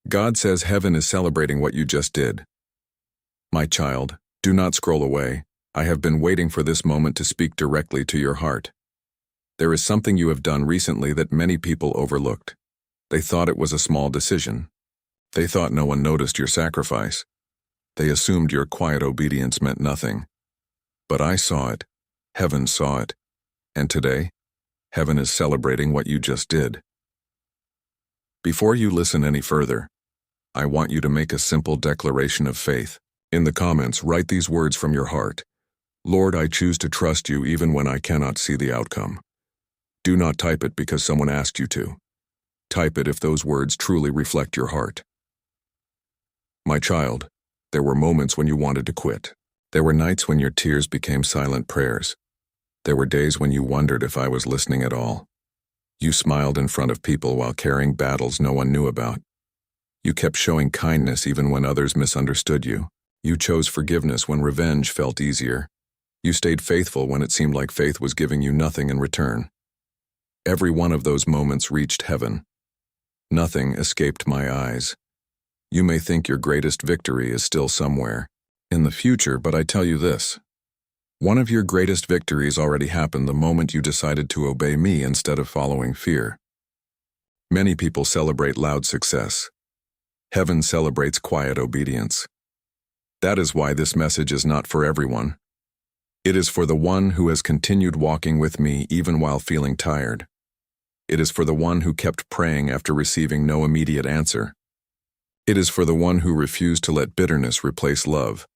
God says heaven is celebrating what you just did. My child, do not scroll away. I have been waiting for this moment to speak directly to your heart. There is something you have done recently that many people overlooked. They thought it was a small decision. They thought no one noticed your sacrifice. They assumed your quiet obedience meant nothing. But I saw it. Heaven saw it. And today, heaven is celebrating what you just did. Before you listen any further, I want you to make a simple declaration of faith. In the comments, write these words from your heart. Lord, I choose to trust you even when I cannot see the outcome. Do not type it because someone asked you to. Type it if those words truly reflect your heart. My child, there were moments when you wanted to quit. There were nights when your tears became silent prayers. There were days when you wondered if I was listening at all. You smiled in front of people while carrying battles no one knew about. You kept showing kindness even when others misunderstood you. You chose forgiveness when revenge felt easier. You stayed faithful when it seemed like faith was giving you nothing in return. Every one of those moments reached heaven. Nothing escaped my eyes. You may think your greatest victory is still somewhere in the future, but I tell you this. One of your greatest victories already happened the moment you decided to obey me instead of following fear. Many people celebrate loud success. Heaven celebrates quiet obedience. That is why this message is not for everyone. It is for the one who has continued walking with me even while feeling tired. It is for the one who kept praying after receiving no immediate answer. It is for the one who refused to let bitterness replace love.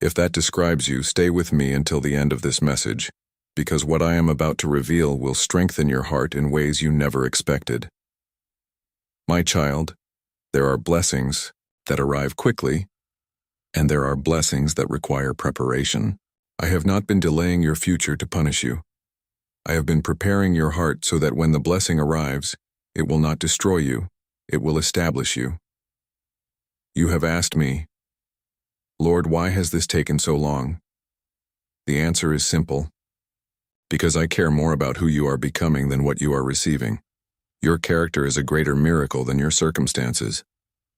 If that describes you, stay with me until the end of this message, because what I am about to reveal will strengthen your heart in ways you never expected. My child, there are blessings that arrive quickly, and there are blessings that require preparation. I have not been delaying your future to punish you. I have been preparing your heart so that when the blessing arrives, it will not destroy you, it will establish you. You have asked me, Lord, why has this taken so long? The answer is simple. Because I care more about who you are becoming than what you are receiving. Your character is a greater miracle than your circumstances.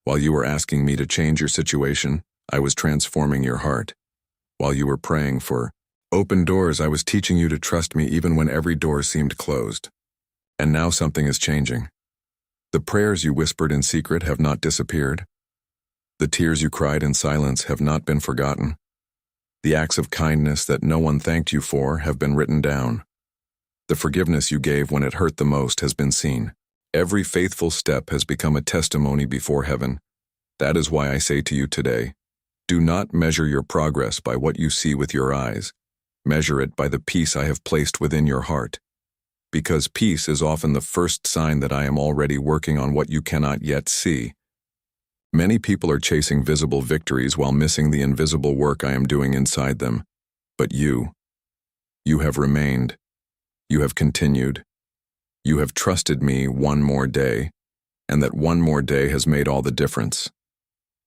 While you were asking me to change your situation, I was transforming your heart. While you were praying for open doors, I was teaching you to trust me even when every door seemed closed. And now something is changing. The prayers you whispered in secret have not disappeared. The tears you cried in silence have not been forgotten. The acts of kindness that no one thanked you for have been written down. The forgiveness you gave when it hurt the most has been seen. Every faithful step has become a testimony before heaven. That is why I say to you today, do not measure your progress by what you see with your eyes. Measure it by the peace I have placed within your heart. Because peace is often the first sign that I am already working on what you cannot yet see. Many people are chasing visible victories while missing the invisible work I am doing inside them. But you have remained. You have continued. You have trusted me one more day, and that one more day has made all the difference.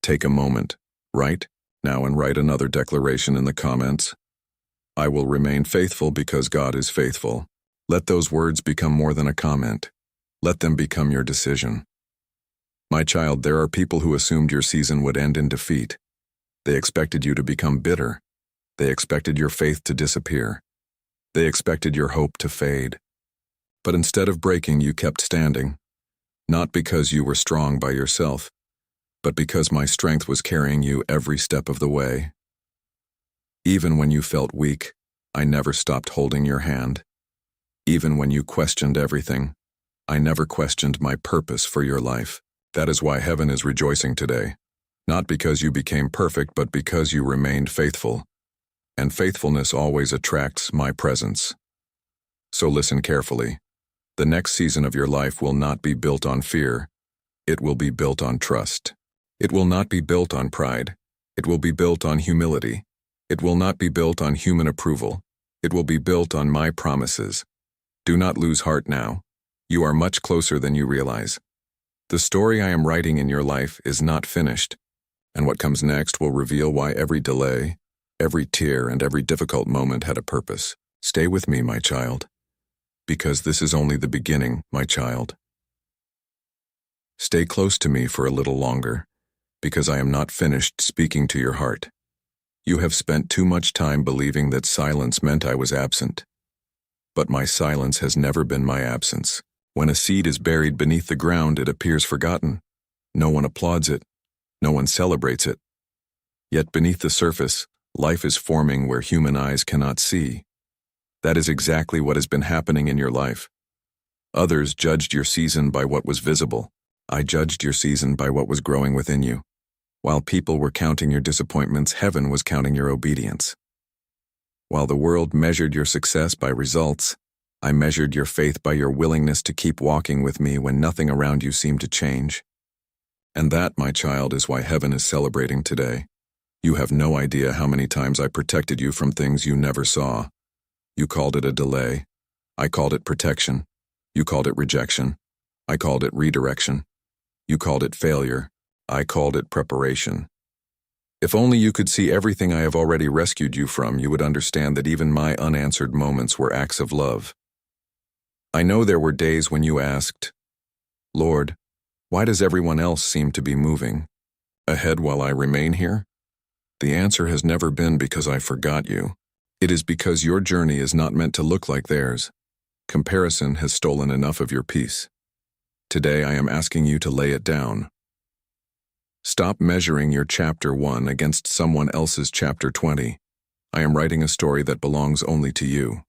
Take a moment, write now and write another declaration in the comments. I will remain faithful because God is faithful. Let those words become more than a comment. Let them become your decision. My child, there are people who assumed your season would end in defeat. They expected you to become bitter. They expected your faith to disappear. They expected your hope to fade. But instead of breaking, you kept standing. Not because you were strong by yourself, but because my strength was carrying you every step of the way. Even when you felt weak, I never stopped holding your hand. Even when you questioned everything, I never questioned my purpose for your life. That is why heaven is rejoicing today. Not because you became perfect, but because you remained faithful. And faithfulness always attracts my presence. So listen carefully. The next season of your life will not be built on fear. It will be built on trust. It will not be built on pride. It will be built on humility. It will not be built on human approval. It will be built on my promises. Do not lose heart now. You are much closer than you realize. The story I am writing in your life is not finished, and what comes next will reveal why every delay, every tear, and every difficult moment had a purpose. Stay with me, my child, because this is only the beginning, my child. Stay close to me for a little longer, because I am not finished speaking to your heart. You have spent too much time believing that silence meant I was absent. But my silence has never been my absence. When a seed is buried beneath the ground, it appears forgotten. No one applauds it. No one celebrates it. Yet beneath the surface, life is forming where human eyes cannot see. That is exactly what has been happening in your life. Others judged your season by what was visible. I judged your season by what was growing within you. While people were counting your disappointments, heaven was counting your obedience. While the world measured your success by results, I measured your faith by your willingness to keep walking with me when nothing around you seemed to change. And that, my child, is why heaven is celebrating today. You have no idea how many times I protected you from things you never saw. You called it a delay. I called it protection. You called it rejection. I called it redirection. You called it failure. I called it preparation. If only you could see everything I have already rescued you from, you would understand that even my unanswered moments were acts of love. I know there were days when you asked, Lord, why does everyone else seem to be moving ahead while I remain here? The answer has never been because I forgot you. It is because your journey is not meant to look like theirs. Comparison has stolen enough of your peace. Today I am asking you to lay it down. Stop measuring your chapter 1 against someone else's chapter 20. I am writing a story that belongs only to you.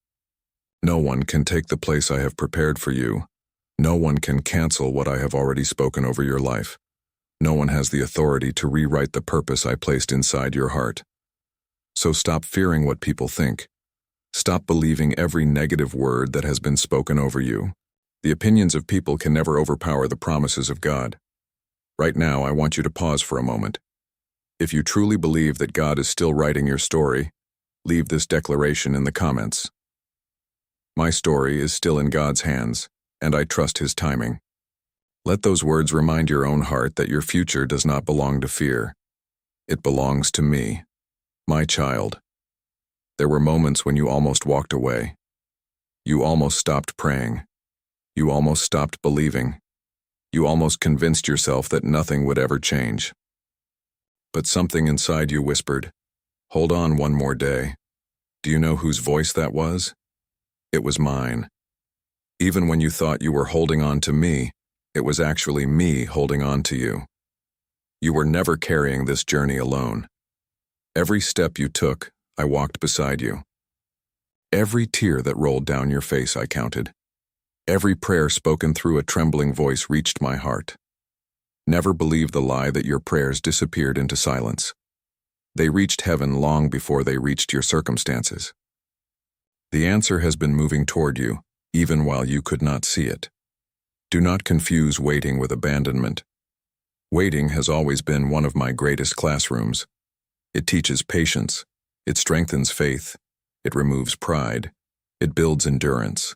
No one can take the place I have prepared for you. No one can cancel what I have already spoken over your life. No one has the authority to rewrite the purpose I placed inside your heart. So stop fearing what people think. Stop believing every negative word that has been spoken over you. The opinions of people can never overpower the promises of God. Right now, I want you to pause for a moment. If you truly believe that God is still writing your story, leave this declaration in the comments. My story is still in God's hands, and I trust His timing. Let those words remind your own heart that your future does not belong to fear. It belongs to me, my child. There were moments when you almost walked away. You almost stopped praying. You almost stopped believing. You almost convinced yourself that nothing would ever change. But something inside you whispered, hold on one more day. Do you know whose voice that was? It was mine. Even when you thought you were holding on to me, it was actually me holding on to you. You were never carrying this journey alone. Every step you took, I walked beside you. Every tear that rolled down your face, I counted. Every prayer spoken through a trembling voice reached my heart. Never believe the lie that your prayers disappeared into silence. They reached heaven long before they reached your circumstances. The answer has been moving toward you, even while you could not see it. Do not confuse waiting with abandonment. Waiting has always been one of my greatest classrooms. It teaches patience. It strengthens faith. It removes pride. It builds endurance.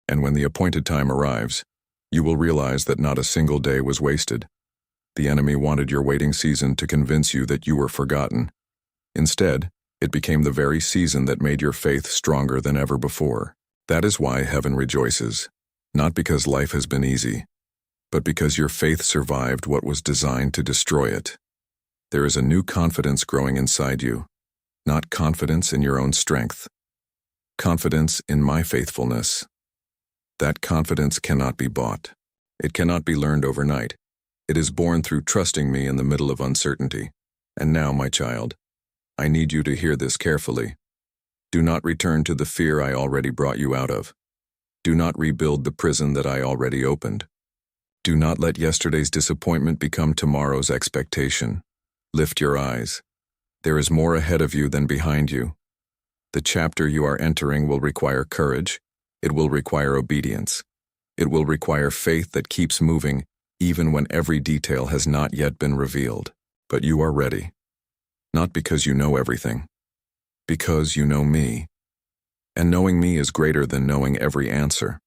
And when the appointed time arrives, you will realize that not a single day was wasted. The enemy wanted your waiting season to convince you that you were forgotten. Instead, it became the very season that made your faith stronger than ever before. That is why heaven rejoices, not because life has been easy, but because your faith survived what was designed to destroy it. There is a new confidence growing inside you, not confidence in your own strength. Confidence in my faithfulness. That confidence cannot be bought. It cannot be learned overnight. It is born through trusting me in the middle of uncertainty. And now, my child, I need you to hear this carefully. Do not return to the fear I already brought you out of. Do not rebuild the prison that I already opened. Do not let yesterday's disappointment become tomorrow's expectation. Lift your eyes. There is more ahead of you than behind you. The chapter you are entering will require courage. It will require obedience. It will require faith that keeps moving, even when every detail has not yet been revealed. But you are ready. Not because you know everything, because you know me. And knowing me is greater than knowing every answer.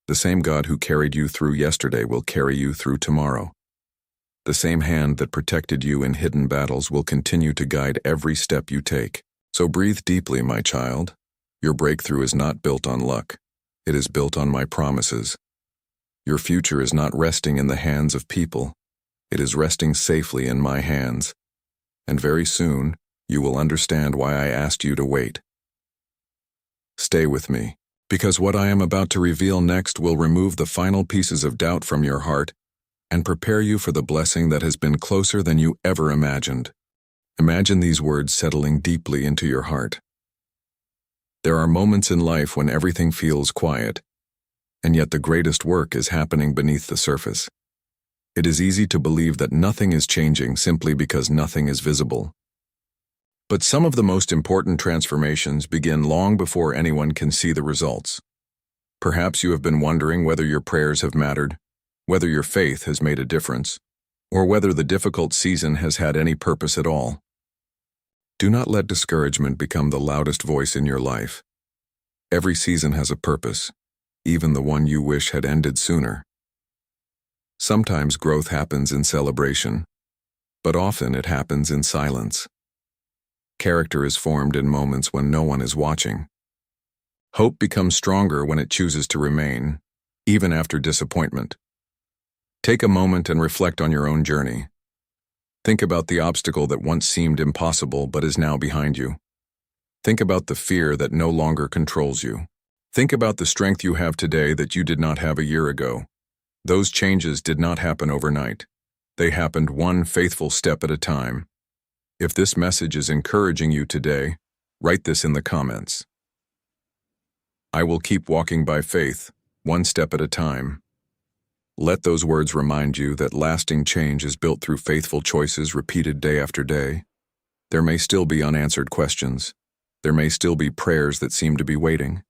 The same God who carried you through yesterday will carry you through tomorrow. The same hand that protected you in hidden battles will continue to guide every step you take. So breathe deeply, my child. Your breakthrough is not built on luck. It is built on my promises. Your future is not resting in the hands of people. It is resting safely in my hands. And very soon, you will understand why I asked you to wait. Stay with me, because what I am about to reveal next will remove the final pieces of doubt from your heart and prepare you for the blessing that has been closer than you ever imagined. Imagine these words settling deeply into your heart. There are moments in life when everything feels quiet, and yet the greatest work is happening beneath the surface. It is easy to believe that nothing is changing simply because nothing is visible. But some of the most important transformations begin long before anyone can see the results. Perhaps you have been wondering whether your prayers have mattered, whether your faith has made a difference, or whether the difficult season has had any purpose at all. Do not let discouragement become the loudest voice in your life. Every season has a purpose, even the one you wish had ended sooner. Sometimes growth happens in celebration, but often it happens in silence. Character is formed in moments when no one is watching. Hope becomes stronger when it chooses to remain, even after disappointment. Take a moment and reflect on your own journey. Think about the obstacle that once seemed impossible but is now behind you. Think about the fear that no longer controls you. Think about the strength you have today that you did not have a year ago. Those changes did not happen overnight. They happened one faithful step at a time. If this message is encouraging you today, write this in the comments. I will keep walking by faith, one step at a time. Let those words remind you that lasting change is built through faithful choices repeated day after day. There may still be unanswered questions. There may still be prayers that seem to be waiting.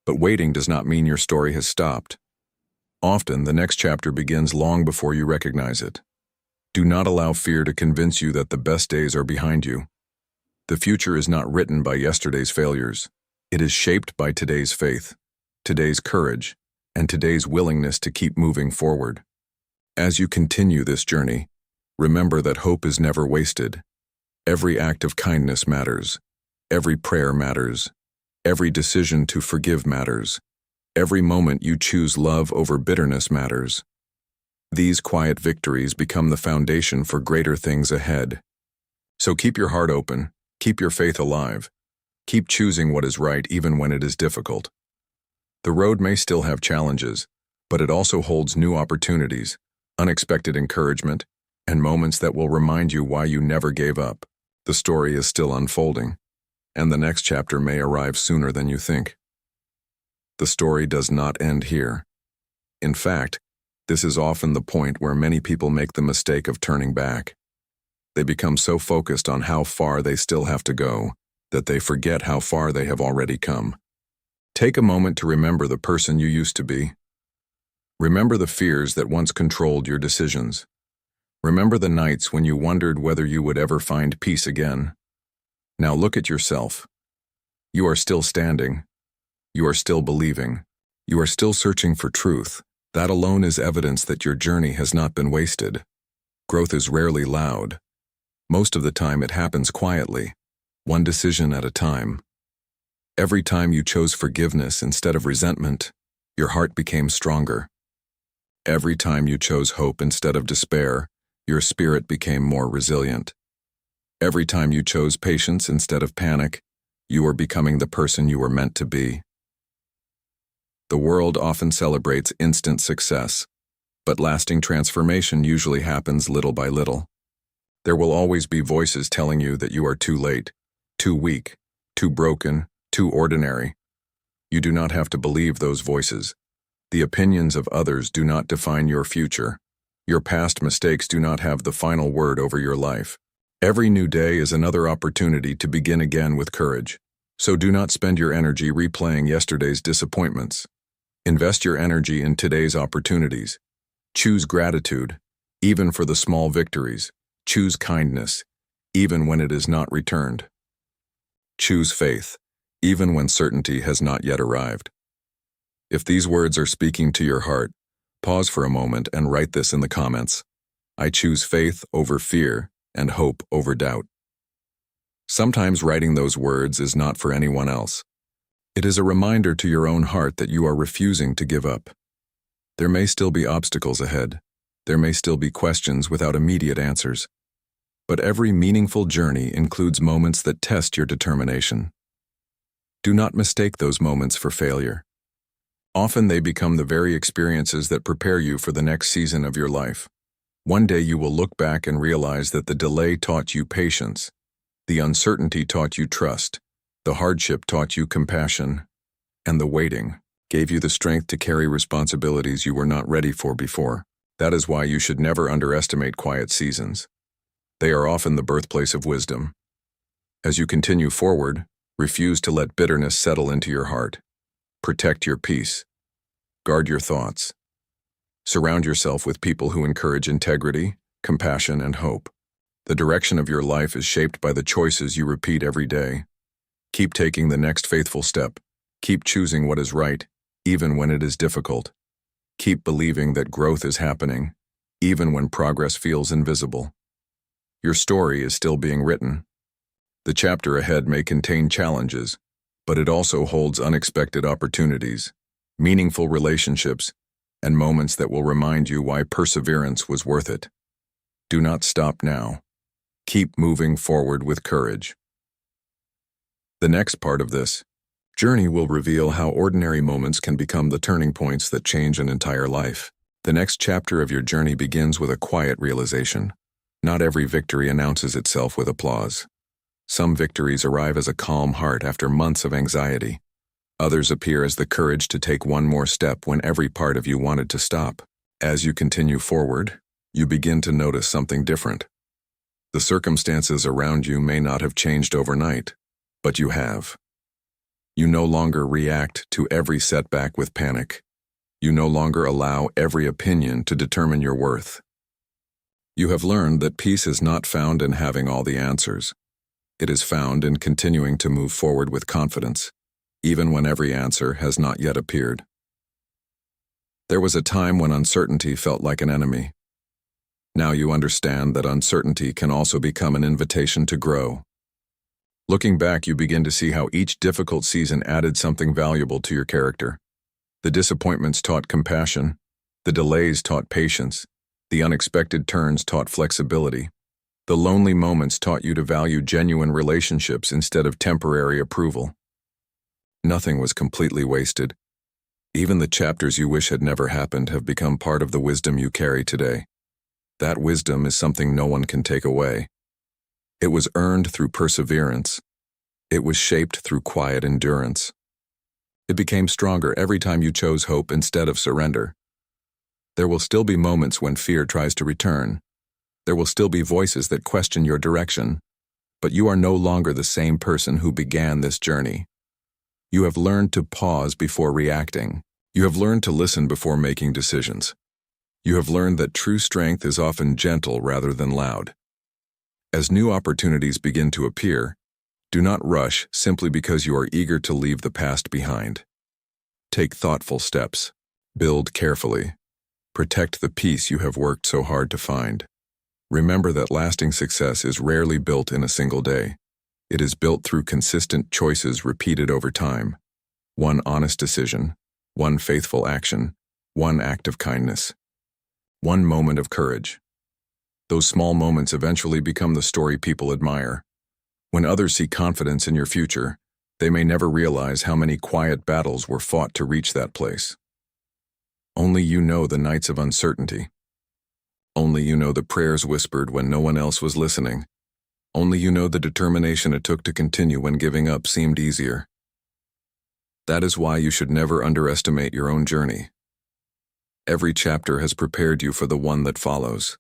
But waiting does not mean your story has stopped. Often, the next chapter begins long before you recognize it. Do not allow fear to convince you that the best days are behind you. The future is not written by yesterday's failures. It is shaped by today's faith, today's courage, and today's willingness to keep moving forward. As you continue this journey, remember that hope is never wasted. Every act of kindness matters. Every prayer matters. Every decision to forgive matters. Every moment you choose love over bitterness matters. These quiet victories become the foundation for greater things ahead. So keep your heart open, keep your faith alive, keep choosing what is right even when it is difficult. The road may still have challenges, but it also holds new opportunities, unexpected encouragement, and moments that will remind you why you never gave up. The story is still unfolding, and the next chapter may arrive sooner than you think. The story does not end here. In fact, this is often the point where many people make the mistake of turning back. They become so focused on how far they still have to go that they forget how far they have already come. Take a moment to remember the person you used to be. Remember the fears that once controlled your decisions. Remember the nights when you wondered whether you would ever find peace again. Now look at yourself. You are still standing. You are still believing. You are still searching for truth. That alone is evidence that your journey has not been wasted. Growth is rarely loud. Most of the time it happens quietly, one decision at a time. Every time you chose forgiveness instead of resentment, your heart became stronger. Every time you chose hope instead of despair, your spirit became more resilient. Every time you chose patience instead of panic, you are becoming the person you were meant to be. The world often celebrates instant success, but lasting transformation usually happens little by little. There will always be voices telling you that you are too late, too weak, too broken, too ordinary. You do not have to believe those voices. The opinions of others do not define your future. Your past mistakes do not have the final word over your life. Every new day is another opportunity to begin again with courage. So do not spend your energy replaying yesterday's disappointments. Invest your energy in today's opportunities. Choose gratitude, even for the small victories. Choose kindness, even when it is not returned. Choose faith, even when certainty has not yet arrived. If these words are speaking to your heart, pause for a moment and write this in the comments. I choose faith over fear and hope over doubt. Sometimes writing those words is not for anyone else. It is a reminder to your own heart that you are refusing to give up. There may still be obstacles ahead. There may still be questions without immediate answers. But every meaningful journey includes moments that test your determination. Do not mistake those moments for failure. Often they become the very experiences that prepare you for the next season of your life. One day you will look back and realize that the delay taught you patience, the uncertainty taught you trust, the hardship taught you compassion, and the waiting gave you the strength to carry responsibilities you were not ready for before. That is why you should never underestimate quiet seasons. They are often the birthplace of wisdom. As you continue forward, refuse to let bitterness settle into your heart. Protect your peace. Guard your thoughts. Surround yourself with people who encourage integrity, compassion, and hope. The direction of your life is shaped by the choices you repeat every day. Keep taking the next faithful step. Keep choosing what is right, even when it is difficult. Keep believing that growth is happening, even when progress feels invisible. Your story is still being written. The chapter ahead may contain challenges, but it also holds unexpected opportunities, meaningful relationships, and moments that will remind you why perseverance was worth it. Do not stop now. Keep moving forward with courage. The next part of this journey will reveal how ordinary moments can become the turning points that change an entire life. The next chapter of your journey begins with a quiet realization. Not every victory announces itself with applause. Some victories arrive as a calm heart after months of anxiety. Others appear as the courage to take one more step when every part of you wanted to stop. As you continue forward, you begin to notice something different. The circumstances around you may not have changed overnight, but you have. You no longer react to every setback with panic. You no longer allow every opinion to determine your worth. You have learned that peace is not found in having all the answers. It is found in continuing to move forward with confidence, even when every answer has not yet appeared. There was a time when uncertainty felt like an enemy. Now you understand that uncertainty can also become an invitation to grow. Looking back, you begin to see how each difficult season added something valuable to your character. The disappointments taught compassion, the delays taught patience, the unexpected turns taught flexibility. The lonely moments taught you to value genuine relationships instead of temporary approval. Nothing was completely wasted. Even the chapters you wish had never happened have become part of the wisdom you carry today. That wisdom is something no one can take away. It was earned through perseverance. It was shaped through quiet endurance. It became stronger every time you chose hope instead of surrender. There will still be moments when fear tries to return. There will still be voices that question your direction. But you are no longer the same person who began this journey. You have learned to pause before reacting. You have learned to listen before making decisions. You have learned that true strength is often gentle rather than loud. As new opportunities begin to appear, do not rush simply because you are eager to leave the past behind. Take thoughtful steps. Build carefully. Protect the peace you have worked so hard to find. Remember that lasting success is rarely built in a single day. It is built through consistent choices repeated over time. One honest decision, one faithful action, one act of kindness, one moment of courage. Those small moments eventually become the story people admire. When others see confidence in your future, they may never realize how many quiet battles were fought to reach that place. Only you know the nights of uncertainty. Only you know the prayers whispered when no one else was listening. Only you know the determination it took to continue when giving up seemed easier. That is why you should never underestimate your own journey. Every chapter has prepared you for the one that follows.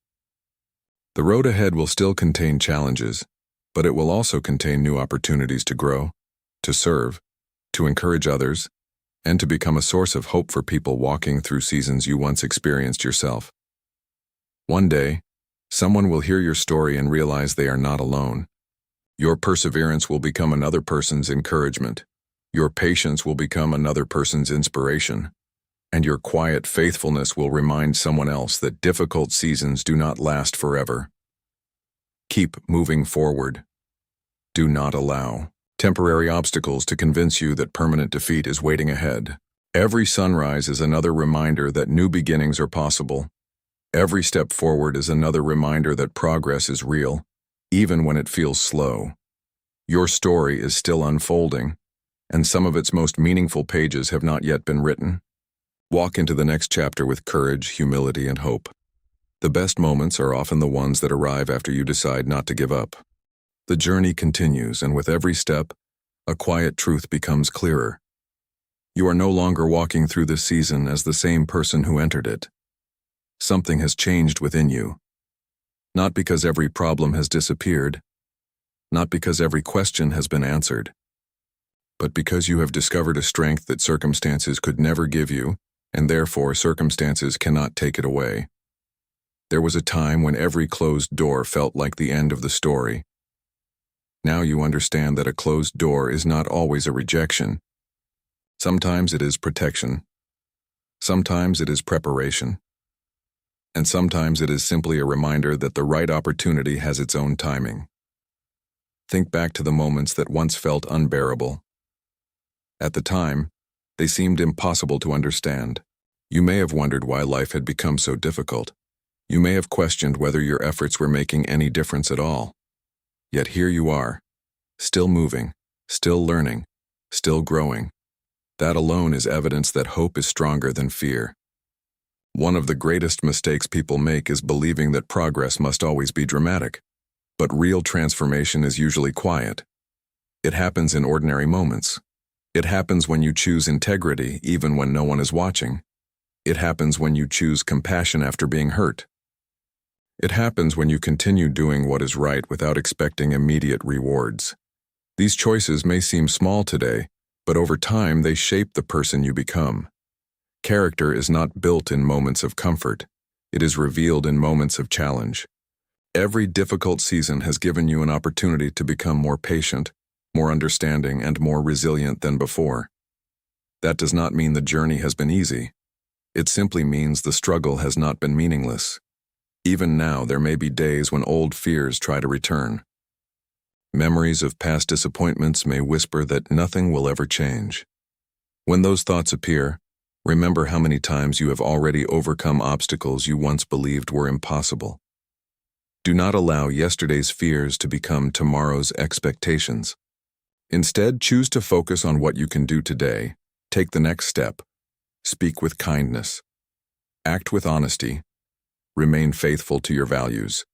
The road ahead will still contain challenges, but it will also contain new opportunities to grow, to serve, to encourage others, and to become a source of hope for people walking through seasons you once experienced yourself. One day, someone will hear your story and realize they are not alone. Your perseverance will become another person's encouragement. Your patience will become another person's inspiration. And your quiet faithfulness will remind someone else that difficult seasons do not last forever. Keep moving forward. Do not allow temporary obstacles to convince you that permanent defeat is waiting ahead. Every sunrise is another reminder that new beginnings are possible. Every step forward is another reminder that progress is real, even when it feels slow. Your story is still unfolding, and some of its most meaningful pages have not yet been written. Walk into the next chapter with courage, humility, and hope. The best moments are often the ones that arrive after you decide not to give up. The journey continues, and with every step, a quiet truth becomes clearer. You are no longer walking through this season as the same person who entered it. Something has changed within you. Not because every problem has disappeared, not because every question has been answered, but because you have discovered a strength that circumstances could never give you, and therefore circumstances cannot take it away. There was a time when every closed door felt like the end of the story. Now you understand that a closed door is not always a rejection. Sometimes it is protection. Sometimes it is preparation. And sometimes it is simply a reminder that the right opportunity has its own timing. Think back to the moments that once felt unbearable. At the time, they seemed impossible to understand. You may have wondered why life had become so difficult. You may have questioned whether your efforts were making any difference at all. Yet here you are, still moving, still learning, still growing. That alone is evidence that hope is stronger than fear. One of the greatest mistakes people make is believing that progress must always be dramatic. But real transformation is usually quiet. It happens in ordinary moments. It happens when you choose integrity even when no one is watching. It happens when you choose compassion after being hurt. It happens when you continue doing what is right without expecting immediate rewards. These choices may seem small today, but over time they shape the person you become. Character is not built in moments of comfort. It is revealed in moments of challenge. Every difficult season has given you an opportunity to become more patient, more understanding, and more resilient than before. That does not mean the journey has been easy. It simply means the struggle has not been meaningless. Even now, there may be days when old fears try to return. Memories of past disappointments may whisper that nothing will ever change. When those thoughts appear, remember how many times you have already overcome obstacles you once believed were impossible. Do not allow yesterday's fears to become tomorrow's expectations. Instead, choose to focus on what you can do today. Take the next step. Speak with kindness. Act with honesty. Remain faithful to your values.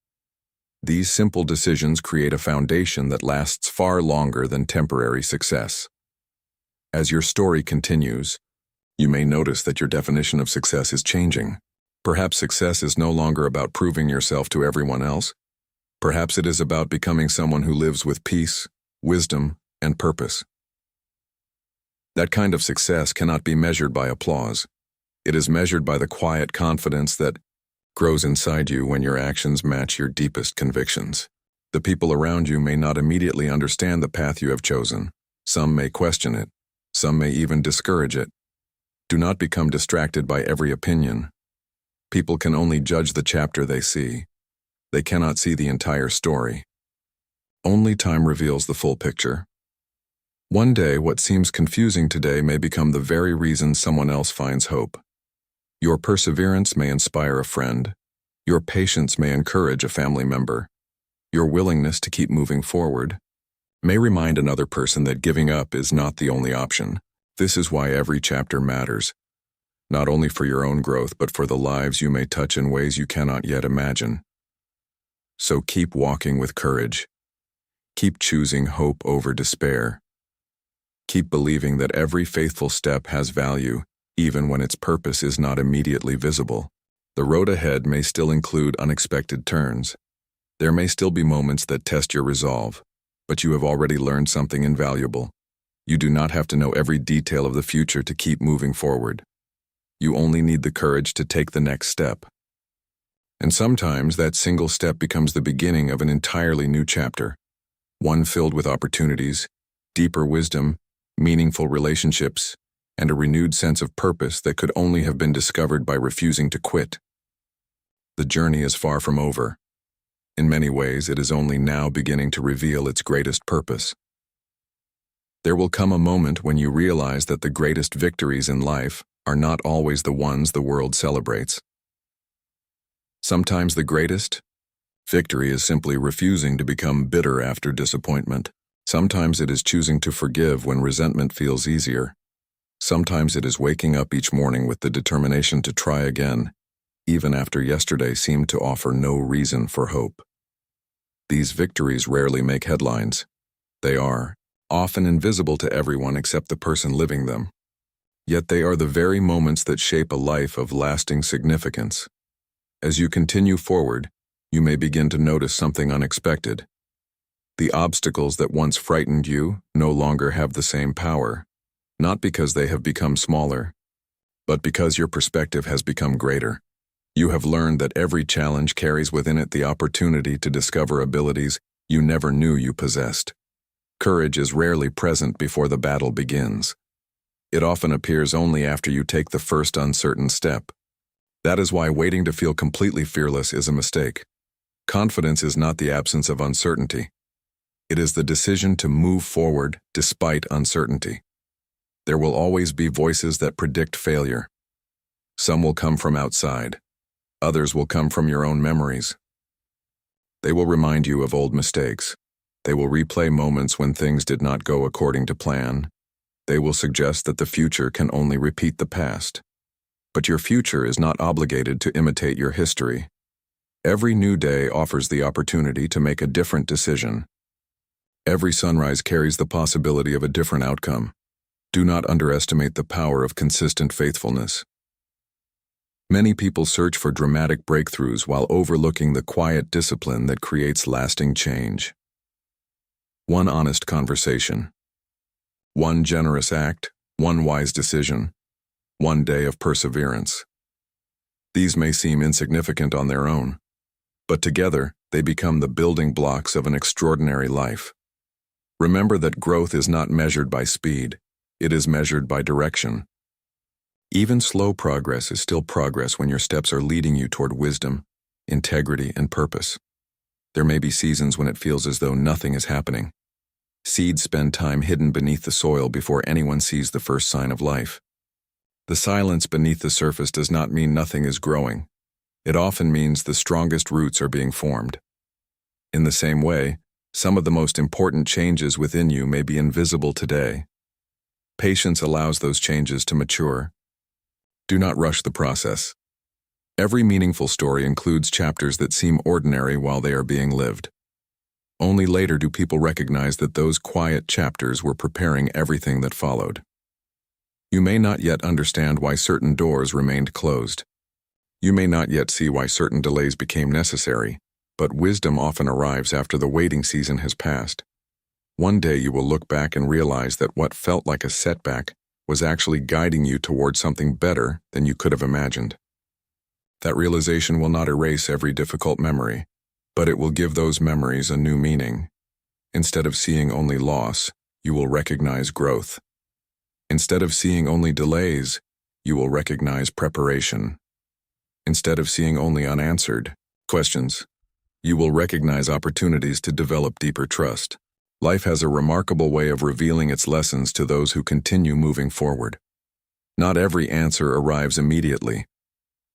These simple decisions create a foundation that lasts far longer than temporary success. As your story continues, you may notice that your definition of success is changing. Perhaps success is no longer about proving yourself to everyone else. Perhaps it is about becoming someone who lives with peace, wisdom, and purpose. That kind of success cannot be measured by applause. It is measured by the quiet confidence that grows inside you when your actions match your deepest convictions. The people around you may not immediately understand the path you have chosen. Some may question it. Some may even discourage it. Do not become distracted by every opinion. People can only judge the chapter they see. They cannot see the entire story. Only time reveals the full picture. One day, what seems confusing today may become the very reason someone else finds hope. Your perseverance may inspire a friend. Your patience may encourage a family member. Your willingness to keep moving forward may remind another person that giving up is not the only option. This is why every chapter matters, not only for your own growth, but for the lives you may touch in ways you cannot yet imagine. So keep walking with courage. Keep choosing hope over despair. Keep believing that every faithful step has value, even when its purpose is not immediately visible. The road ahead may still include unexpected turns. There may still be moments that test your resolve, but you have already learned something invaluable. You do not have to know every detail of the future to keep moving forward. You only need the courage to take the next step. And sometimes that single step becomes the beginning of an entirely new chapter, one filled with opportunities, deeper wisdom, meaningful relationships, and a renewed sense of purpose that could only have been discovered by refusing to quit. The journey is far from over. In many ways, it is only now beginning to reveal its greatest purpose. There will come a moment when you realize that the greatest victories in life are not always the ones the world celebrates. Sometimes the greatest victory is simply refusing to become bitter after disappointment. Sometimes it is choosing to forgive when resentment feels easier. Sometimes it is waking up each morning with the determination to try again, even after yesterday seemed to offer no reason for hope. These victories rarely make headlines. They are often invisible to everyone except the person living them. Yet they are the very moments that shape a life of lasting significance. As you continue forward, you may begin to notice something unexpected. The obstacles that once frightened you no longer have the same power, not because they have become smaller, but because your perspective has become greater. You have learned that every challenge carries within it the opportunity to discover abilities you never knew you possessed. Courage is rarely present before the battle begins. It often appears only after you take the first uncertain step. That is why waiting to feel completely fearless is a mistake. Confidence is not the absence of uncertainty. It is the decision to move forward despite uncertainty. There will always be voices that predict failure. Some will come from outside. Others will come from your own memories. They will remind you of old mistakes. They will replay moments when things did not go according to plan. They will suggest that the future can only repeat the past. But your future is not obligated to imitate your history. Every new day offers the opportunity to make a different decision. Every sunrise carries the possibility of a different outcome. Do not underestimate the power of consistent faithfulness. Many people search for dramatic breakthroughs while overlooking the quiet discipline that creates lasting change. One honest conversation. One generous act, one wise decision, one day of perseverance. These may seem insignificant on their own, but together they become the building blocks of an extraordinary life. Remember that growth is not measured by speed, it is measured by direction. Even slow progress is still progress when your steps are leading you toward wisdom, integrity, and purpose. There may be seasons when it feels as though nothing is happening. Seeds spend time hidden beneath the soil before anyone sees the first sign of life. The silence beneath the surface does not mean nothing is growing. It often means the strongest roots are being formed. In the same way, some of the most important changes within you may be invisible today. Patience allows those changes to mature. Do not rush the process. Every meaningful story includes chapters that seem ordinary while they are being lived. Only later do people recognize that those quiet chapters were preparing everything that followed. You may not yet understand why certain doors remained closed. You may not yet see why certain delays became necessary, but wisdom often arrives after the waiting season has passed. One day you will look back and realize that what felt like a setback was actually guiding you toward something better than you could have imagined. That realization will not erase every difficult memory, but it will give those memories a new meaning. Instead of seeing only loss, you will recognize growth. Instead of seeing only delays, you will recognize preparation. Instead of seeing only unanswered questions, you will recognize opportunities to develop deeper trust. Life has a remarkable way of revealing its lessons to those who continue moving forward. Not every answer arrives immediately.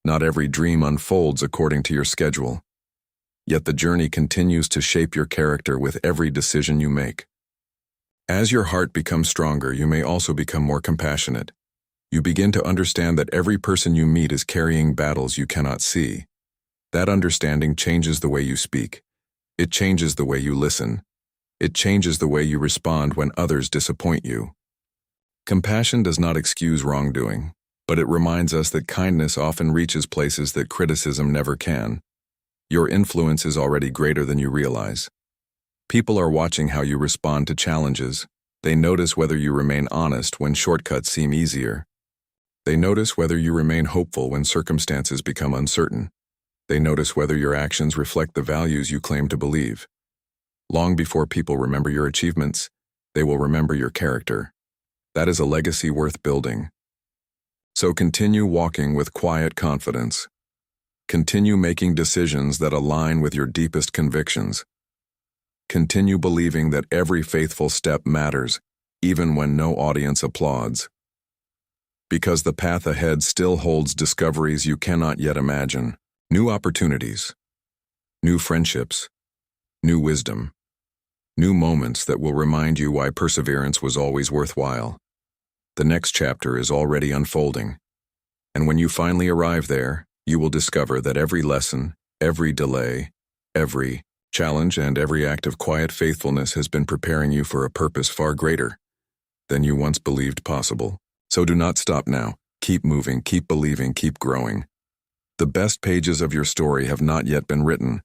Not every dream unfolds according to your schedule. Yet the journey continues to shape your character with every decision you make. As your heart becomes stronger, you may also become more compassionate. You begin to understand that every person you meet is carrying battles you cannot see. That understanding changes the way you speak. It changes the way you listen. It changes the way you respond when others disappoint you. Compassion does not excuse wrongdoing, but it reminds us that kindness often reaches places that criticism never can. Your influence is already greater than you realize. People are watching how you respond to challenges. They notice whether you remain honest when shortcuts seem easier. They notice whether you remain hopeful when circumstances become uncertain. They notice whether your actions reflect the values you claim to believe. Long before people remember your achievements, they will remember your character. That is a legacy worth building. So continue walking with quiet confidence. Continue making decisions that align with your deepest convictions. Continue believing that every faithful step matters, even when no audience applauds. Because the path ahead still holds discoveries you cannot yet imagine, new opportunities, new friendships, new wisdom, new moments that will remind you why perseverance was always worthwhile. The next chapter is already unfolding, and when you finally arrive there, you will discover that every lesson, every delay, every challenge, and every act of quiet faithfulness has been preparing you for a purpose far greater than you once believed possible. So do not stop now. Keep moving, keep believing, keep growing. The best pages of your story have not yet been written,